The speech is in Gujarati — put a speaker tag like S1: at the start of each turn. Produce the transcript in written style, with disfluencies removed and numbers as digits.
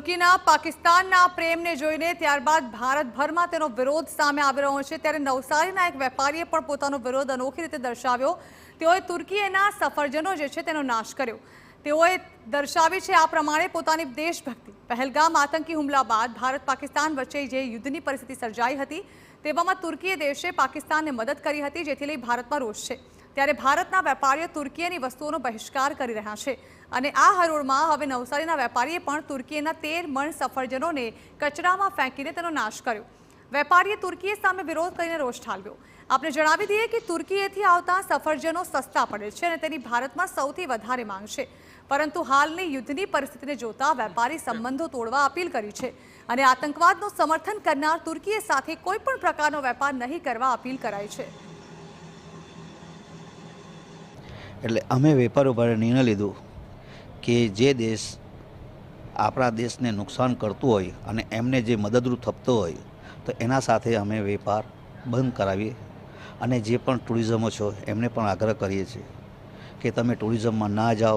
S1: તુર્કીના પાકિસ્તાનના પ્રેમને જોઈને ત્યારબાદ ભારતભરમાં તેનો વિરોધ સામે આવી રહ્યો છે। ત્યારે નવસારીના એક વેપારીએ પણ પોતાનો વિરોધ અનોખી રીતે દર્શાવ્યો। તેઓએ તુર્કીના સફરજનો જે છે તેનો નાશ કર્યો। તેઓએ દર્શાવી છે આ પ્રમાણે પોતાની દેશભક્તિ। પહેલગામ આતંકી હુમલા બાદ ભારત પાકિસ્તાન વચ્ચે જે યુદ્ધની પરિસ્થિતિ સર્જાઈ હતી તેવામાં તુર્કીએ દેશે પાકિસ્તાનને મદદ કરી હતી, જેથી લઈ ભારતમાં રોષ છે। ત્યારે ભારતના વેપારીઓ તુર્કીની વસ્તુઓનો બહિષ્કાર કરી રહ્યા છે અને આ હરોળમાં હવે નવસારીના વેપારીએ પણ તુર્કીના 13 મણ સફરજનોને કચરામાં ફેંકીને તેનો નાશ કર્યો। વેપારીએ તુર્કી સામે વિરોધ કરીને રોષ ઠાલવ્યો। આપણે જણાવી દઈએ કે તુર્કીએથી આવતા સફરજનો સસ્તા પડે છે અને તેની ભારતમાં સૌથી વધારે માંગ છે, પરંતુ હાલની યુદ્ધની પરિસ્થિતિને જોતા વેપારી સંબંધો તોડવા અપીલ કરી છે અને આતંકવાદનું સમર્થન કરનાર તુર્કી સાથે કોઈ પણ પ્રકારનો વેપાર નહીં કરવા અપીલ કરાઈ છે।
S2: એટલે અમે વેપારીઓ પર નિર્ણય લીધો કે જે દેશ આપણા દેશને નુકસાન કરતું હોય અને એમને જે મદદરૂપ થતો હોય તો એના સાથે અમે વેપાર બંધ કરાવીએ અને જે પણ ટુરિઝમો છો એમને પણ આગ્રહ કરીએ છીએ કે તમે ટુરિઝમમાં ના જાઓ,